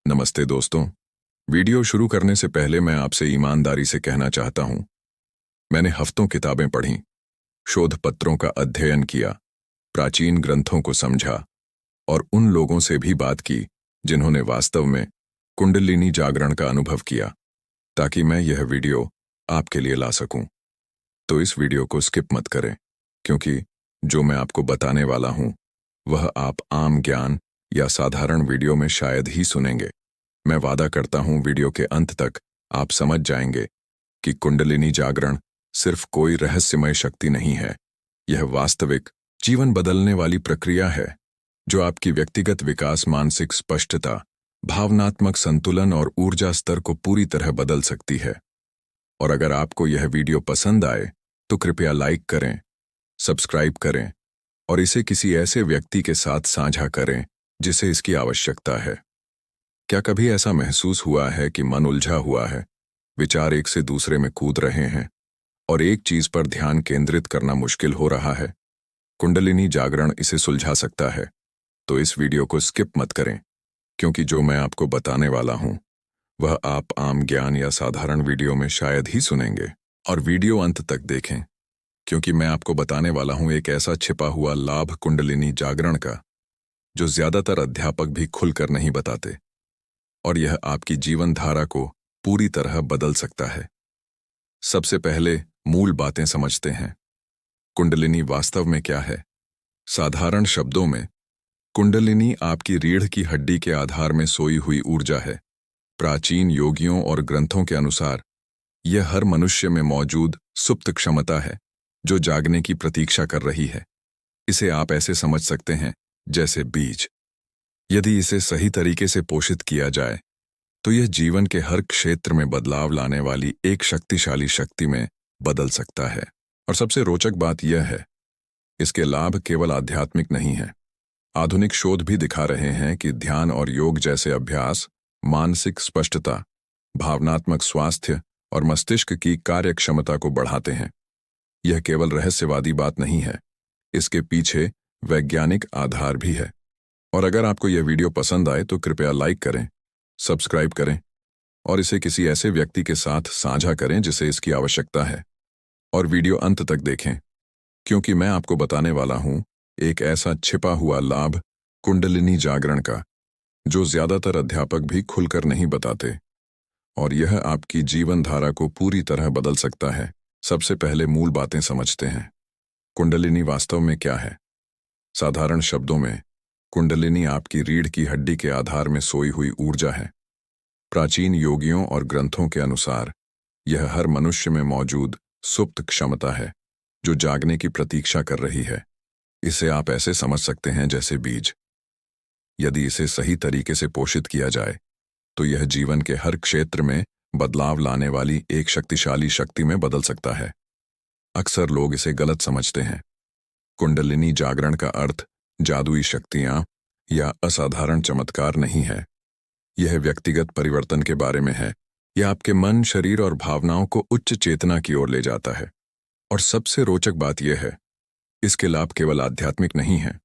नमस्ते दोस्तों। वीडियो शुरू करने से पहले मैं आपसे ईमानदारी से कहना चाहता हूं, मैंने हफ्तों किताबें पढ़ीं, शोध पत्रों का अध्ययन किया, प्राचीन ग्रंथों को समझा और उन लोगों से भी बात की जिन्होंने वास्तव में कुंडलिनी जागरण का अनुभव किया, ताकि मैं यह वीडियो आपके लिए ला सकूं। तो इस वीडियो को स्किप मत करें, क्योंकि जो मैं आपको बताने वाला हूं वह आप आम ज्ञान या साधारण वीडियो में शायद ही सुनेंगे। मैं वादा करता हूं वीडियो के अंत तक आप समझ जाएंगे कि कुंडलिनी जागरण सिर्फ कोई रहस्यमय शक्ति नहीं है, यह वास्तविक जीवन बदलने वाली प्रक्रिया है जो आपकी व्यक्तिगत विकास, मानसिक स्पष्टता, भावनात्मक संतुलन और ऊर्जा स्तर को पूरी तरह बदल सकती है। और अगर आपको यह वीडियो पसंद आए तो कृपया लाइक करें, सब्सक्राइब करें और इसे किसी ऐसे व्यक्ति के साथ साझा करें जिसे इसकी आवश्यकता है। क्या कभी ऐसा महसूस हुआ है कि मन उलझा हुआ है, विचार एक से दूसरे में कूद रहे हैं और एक चीज पर ध्यान केंद्रित करना मुश्किल हो रहा है? कुंडलिनी जागरण इसे सुलझा सकता है। तो इस वीडियो को स्किप मत करें, क्योंकि जो मैं आपको बताने वाला हूं वह आप आम ज्ञान या साधारण वीडियो में शायद ही सुनेंगे। और वीडियो अंत तक देखें, क्योंकि मैं आपको बताने वाला हूं एक ऐसा छिपा हुआ लाभ कुंडलिनी जागरण का जो ज्यादातर अध्यापक भी खुलकर नहीं बताते, और यह आपकी जीवन धारा को पूरी तरह बदल सकता है। सबसे पहले मूल बातें समझते हैं। कुंडलिनी वास्तव में क्या है? साधारण शब्दों में, कुंडलिनी आपकी रीढ़ की हड्डी के आधार में सोई हुई ऊर्जा है। प्राचीन योगियों और ग्रंथों के अनुसार यह हर मनुष्य में मौजूद सुप्त क्षमता है जो जागने की प्रतीक्षा कर रही है। इसे आप ऐसे समझ सकते हैं जैसे बीज। यदि इसे सही तरीके से पोषित किया जाए तो यह जीवन के हर क्षेत्र में बदलाव लाने वाली एक शक्तिशाली शक्ति में बदल सकता है। और सबसे रोचक बात यह है, इसके लाभ केवल आध्यात्मिक नहीं है। आधुनिक शोध भी दिखा रहे हैं कि ध्यान और योग जैसे अभ्यास मानसिक स्पष्टता, भावनात्मक स्वास्थ्य और मस्तिष्क की कार्यक्षमता को बढ़ाते हैं। यह केवल रहस्यवादी बात नहीं है, इसके पीछे वैज्ञानिक आधार भी है। और अगर आपको यह वीडियो पसंद आए तो कृपया लाइक करें, सब्सक्राइब करें और इसे किसी ऐसे व्यक्ति के साथ साझा करें जिसे इसकी आवश्यकता है। और वीडियो अंत तक देखें, क्योंकि मैं आपको बताने वाला हूं एक ऐसा छिपा हुआ लाभ कुंडलिनी जागरण का जो ज्यादातर अध्यापक भी खुलकर नहीं बताते, और यह आपकी जीवन धारा को पूरी तरह बदल सकता है। सबसे पहले मूल बातें समझते हैं। कुंडलिनी वास्तव में क्या है? साधारण शब्दों में, कुंडलिनी आपकी रीढ़ की हड्डी के आधार में सोई हुई ऊर्जा है। प्राचीन योगियों और ग्रंथों के अनुसार यह हर मनुष्य में मौजूद सुप्त क्षमता है जो जागने की प्रतीक्षा कर रही है। इसे आप ऐसे समझ सकते हैं जैसे बीज। यदि इसे सही तरीके से पोषित किया जाए तो यह जीवन के हर क्षेत्र में बदलाव लाने वाली एक शक्तिशाली शक्ति में बदल सकता है। अक्सर लोग इसे गलत समझते हैं। कुंडलिनी जागरण का अर्थ जादुई शक्तियां या असाधारण चमत्कार नहीं है। यह व्यक्तिगत परिवर्तन के बारे में है। यह आपके मन, शरीर और भावनाओं को उच्च चेतना की ओर ले जाता है। और सबसे रोचक बात यह है, इसके लाभ केवल आध्यात्मिक नहीं है।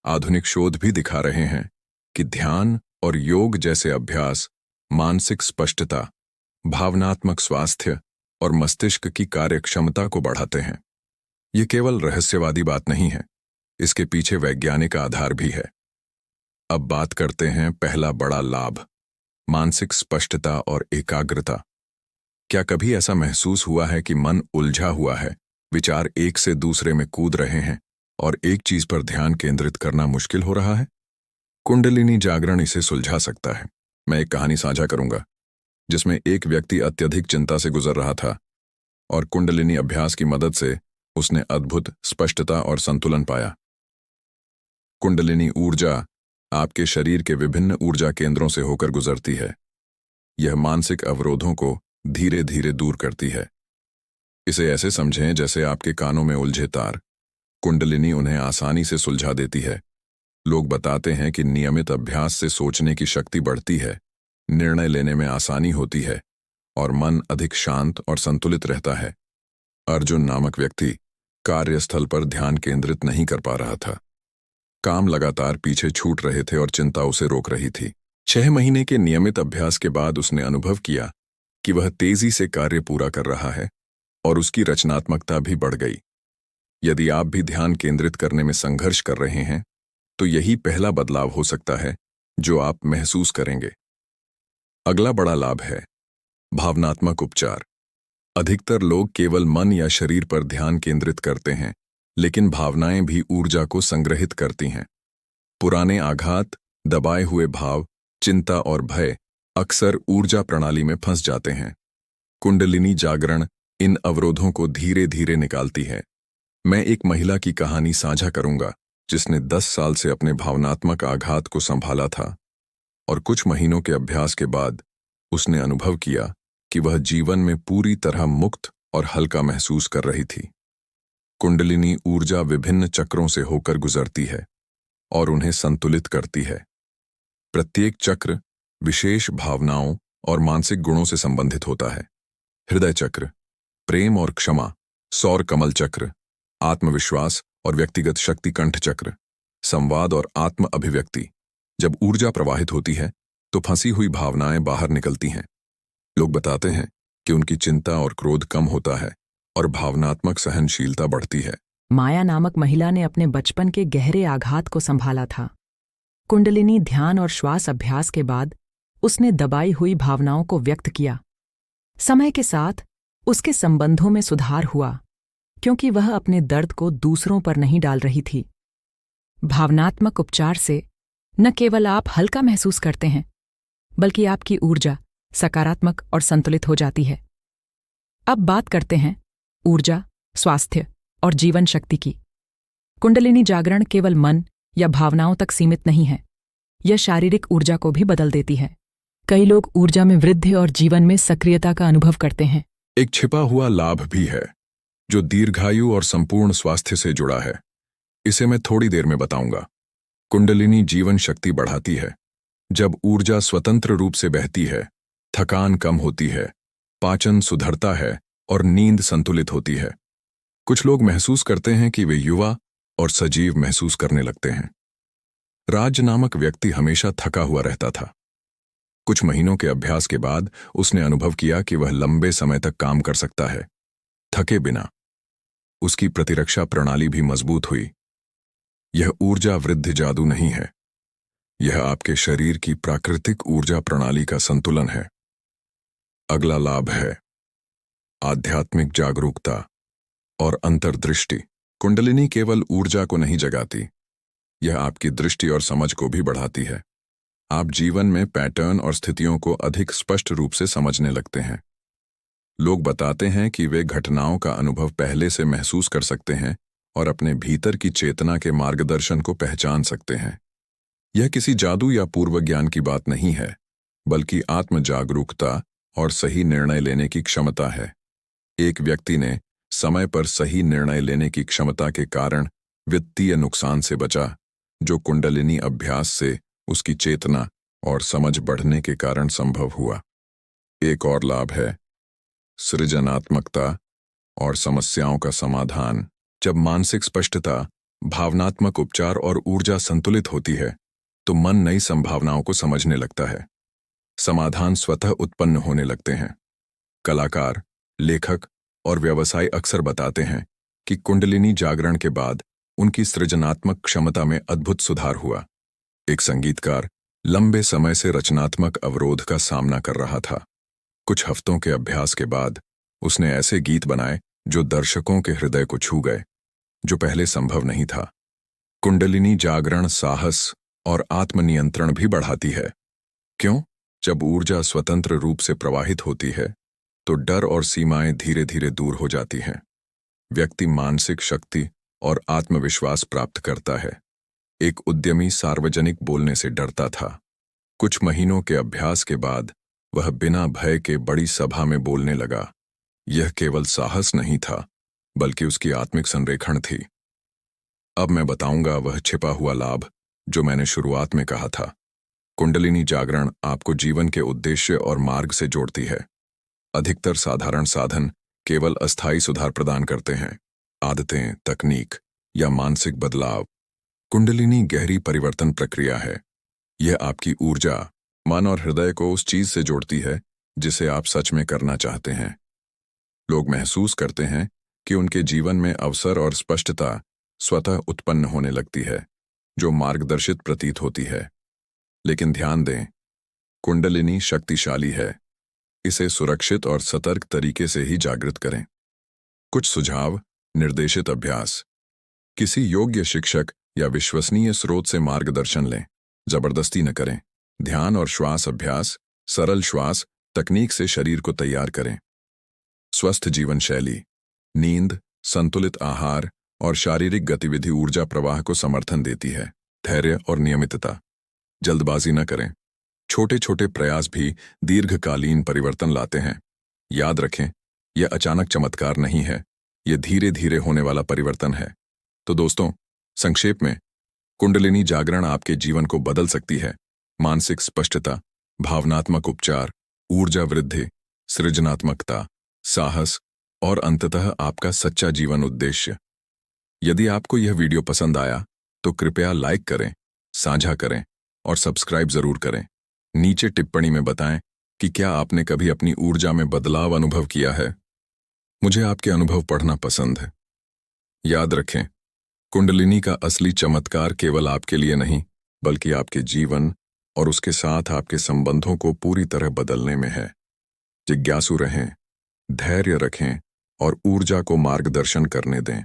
आधुनिक शोध भी दिखा रहे हैं कि ध्यान और योग जैसे अभ्यास मानसिक स्पष्टता, भावनात्मक स्वास्थ्य और मस्तिष्क की कार्यक्षमता को बढ़ाते हैं। यह केवल रहस्यवादी बात नहीं है, इसके पीछे वैज्ञानिक आधार भी है। अब बात करते हैं पहला बड़ा लाभ, मानसिक स्पष्टता और एकाग्रता। क्या कभी ऐसा महसूस हुआ है कि मन उलझा हुआ है, विचार एक से दूसरे में कूद रहे हैं और एक चीज पर ध्यान केंद्रित करना मुश्किल हो रहा है? कुंडलिनी जागरण इसे सुलझा सकता है। मैं एक कहानी साझा करूंगा जिसमें एक व्यक्ति अत्यधिक चिंता से गुजर रहा था और कुंडलिनी अभ्यास की मदद से उसने अद्भुत स्पष्टता और संतुलन पाया। कुंडलिनी ऊर्जा आपके शरीर के विभिन्न ऊर्जा केंद्रों से होकर गुजरती है। यह मानसिक अवरोधों को धीरे धीरे दूर करती है। इसे ऐसे समझें जैसे आपके कानों में उलझे तार। कुंडलिनी उन्हें आसानी से सुलझा देती है। लोग बताते हैं कि नियमित अभ्यास से सोचने की शक्ति बढ़ती है, निर्णय लेने में आसानी होती है और मन अधिक शांत और संतुलित रहता है। अर्जुन नामक व्यक्ति कार्यस्थल पर ध्यान केंद्रित नहीं कर पा रहा था। काम लगातार पीछे छूट रहे थे और चिंता उसे रोक रही थी। 6 महीने के नियमित अभ्यास के बाद उसने अनुभव किया कि वह तेजी से कार्य पूरा कर रहा है और उसकी रचनात्मकता भी बढ़ गई। यदि आप भी ध्यान केंद्रित करने में संघर्ष कर रहे हैं, तो यही पहला बदलाव हो सकता है जो आप महसूस करेंगे। अगला बड़ा लाभ है भावनात्मक उपचार। अधिकतर लोग केवल मन या शरीर पर ध्यान केंद्रित करते हैं, लेकिन भावनाएं भी ऊर्जा को संग्रहित करती हैं। पुराने आघात, दबाए हुए भाव, चिंता और भय अक्सर ऊर्जा प्रणाली में फंस जाते हैं। कुंडलिनी जागरण इन अवरोधों को धीरे धीरे निकालती है। मैं एक महिला की कहानी साझा करूंगा जिसने 10 साल से अपने भावनात्मक आघात को संभाला था और कुछ महीनों के अभ्यास के बाद उसने अनुभव किया कि वह जीवन में पूरी तरह मुक्त और हल्का महसूस कर रही थी। कुंडलिनी ऊर्जा विभिन्न चक्रों से होकर गुजरती है और उन्हें संतुलित करती है। प्रत्येक चक्र विशेष भावनाओं और मानसिक गुणों से संबंधित होता है। हृदय चक्र प्रेम और क्षमा, सौर कमल चक्र आत्मविश्वास और व्यक्तिगत शक्ति, कंठ चक्र संवाद और आत्म अभिव्यक्ति। जब ऊर्जा प्रवाहित होती है तो फंसी हुई भावनाएं बाहर निकलती हैं। लोग बताते हैं कि उनकी चिंता और क्रोध कम होता है और भावनात्मक सहनशीलता बढ़ती है। माया नामक महिला ने अपने बचपन के गहरे आघात को संभाला था। कुंडलिनी ध्यान और श्वास अभ्यास के बाद उसने दबाई हुई भावनाओं को व्यक्त किया। समय के साथ उसके संबंधों में सुधार हुआ क्योंकि वह अपने दर्द को दूसरों पर नहीं डाल रही थी। भावनात्मक उपचार से न केवल आप हल्का महसूस करते हैं, बल्कि आपकी ऊर्जा सकारात्मक और संतुलित हो जाती है। अब बात करते हैं ऊर्जा, स्वास्थ्य और जीवन शक्ति की। कुंडलिनी जागरण केवल मन या भावनाओं तक सीमित नहीं है, यह शारीरिक ऊर्जा को भी बदल देती है। कई लोग ऊर्जा में वृद्धि और जीवन में सक्रियता का अनुभव करते हैं। एक छिपा हुआ लाभ भी है जो दीर्घायु और संपूर्ण स्वास्थ्य से जुड़ा है। इसे मैं थोड़ी देर में बताऊंगा। कुंडलिनी जीवन शक्ति बढ़ाती है। जब ऊर्जा स्वतंत्र रूप से बहती है, थकान कम होती है, पाचन सुधरता है और नींद संतुलित होती है। कुछ लोग महसूस करते हैं कि वे युवा और सजीव महसूस करने लगते हैं। राज नामक व्यक्ति हमेशा थका हुआ रहता था। कुछ महीनों के अभ्यास के बाद उसने अनुभव किया कि वह लंबे समय तक काम कर सकता है, थके बिना। उसकी प्रतिरक्षा प्रणाली भी मजबूत हुई। यह ऊर्जा वृद्धि जादू नहीं है, यह आपके शरीर की प्राकृतिक ऊर्जा प्रणाली का संतुलन है। अगला लाभ है आध्यात्मिक जागरूकता और अंतर्दृष्टि। कुंडलिनी केवल ऊर्जा को नहीं जगाती, यह आपकी दृष्टि और समझ को भी बढ़ाती है। आप जीवन में पैटर्न और स्थितियों को अधिक स्पष्ट रूप से समझने लगते हैं। लोग बताते हैं कि वे घटनाओं का अनुभव पहले से महसूस कर सकते हैं और अपने भीतर की चेतना के मार्गदर्शन को पहचान सकते हैं। यह किसी जादू या पूर्व ज्ञान की बात नहीं है, बल्कि आत्म जागरूकता और सही निर्णय लेने की क्षमता है। एक व्यक्ति ने समय पर सही निर्णय लेने की क्षमता के कारण वित्तीय नुकसान से बचा, जो कुंडलिनी अभ्यास से उसकी चेतना और समझ बढ़ने के कारण संभव हुआ। एक और लाभ है सृजनात्मकता और समस्याओं का समाधान। जब मानसिक स्पष्टता, भावनात्मक उपचार और ऊर्जा संतुलित होती है, तो मन नई संभावनाओं को समझने लगता है। समाधान स्वतः उत्पन्न होने लगते हैं। कलाकार, लेखक और व्यवसायी अक्सर बताते हैं कि कुंडलिनी जागरण के बाद उनकी सृजनात्मक क्षमता में अद्भुत सुधार हुआ। एक संगीतकार लंबे समय से रचनात्मक अवरोध का सामना कर रहा था। कुछ हफ्तों के अभ्यास के बाद उसने ऐसे गीत बनाए जो दर्शकों के हृदय को छू गए, जो पहले संभव नहीं था। कुंडलिनी जागरण साहस और आत्मनियंत्रण भी बढ़ाती है। क्यों? जब ऊर्जा स्वतंत्र रूप से प्रवाहित होती है, तो डर और सीमाएं धीरे धीरे दूर हो जाती हैं। व्यक्ति मानसिक शक्ति और आत्मविश्वास प्राप्त करता है। एक उद्यमी सार्वजनिक बोलने से डरता था। कुछ महीनों के अभ्यास के बाद वह बिना भय के बड़ी सभा में बोलने लगा। यह केवल साहस नहीं था, बल्कि उसकी आत्मिक संरेखण थी। अब मैं बताऊंगा वह छिपा हुआ लाभ जो मैंने शुरुआत में कहा था। कुंडलिनी जागरण आपको जीवन के उद्देश्य और मार्ग से जोड़ती है। अधिकतर साधारण साधन केवल अस्थायी सुधार प्रदान करते हैं, आदतें, तकनीक या मानसिक बदलाव। कुंडलिनी गहरी परिवर्तन प्रक्रिया है। यह आपकी ऊर्जा, मन और हृदय को उस चीज से जोड़ती है जिसे आप सच में करना चाहते हैं। लोग महसूस करते हैं कि उनके जीवन में अवसर और स्पष्टता स्वतः उत्पन्न होने लगती है, जो मार्गदर्शित प्रतीत होती है। लेकिन ध्यान दें, कुंडलिनी शक्तिशाली है। इसे सुरक्षित और सतर्क तरीके से ही जागृत करें। कुछ सुझाव: निर्देशित अभ्यास। किसी योग्य शिक्षक या विश्वसनीय स्रोत से मार्गदर्शन लें, जबरदस्ती न करें। ध्यान और श्वास अभ्यास, सरल श्वास तकनीक से शरीर को तैयार करें। स्वस्थ जीवन शैली, नींद, संतुलित आहार और शारीरिक गतिविधि ऊर्जा प्रवाह को समर्थन देती है। धैर्य और नियमितता, जल्दबाजी न करें। छोटे छोटे प्रयास भी दीर्घकालीन परिवर्तन लाते हैं। याद रखें, यह अचानक चमत्कार नहीं है, यह धीरे धीरे होने वाला परिवर्तन है। तो दोस्तों, संक्षेप में, कुंडलिनी जागरण आपके जीवन को बदल सकती है। मानसिक स्पष्टता, भावनात्मक उपचार, ऊर्जा वृद्धि, सृजनात्मकता, साहस और अंततः आपका सच्चा जीवन उद्देश्य। यदि आपको यह वीडियो पसंद आया तो कृपया लाइक करें, साझा करें और सब्सक्राइब जरूर करें। नीचे टिप्पणी में बताएं कि क्या आपने कभी अपनी ऊर्जा में बदलाव अनुभव किया है। मुझे आपके अनुभव पढ़ना पसंद है। याद रखें, कुंडलिनी का असली चमत्कार केवल आपके लिए नहीं, बल्कि आपके जीवन और उसके साथ आपके संबंधों को पूरी तरह बदलने में है। जिज्ञासु रहें, धैर्य रखें और ऊर्जा को मार्गदर्शन करने दें।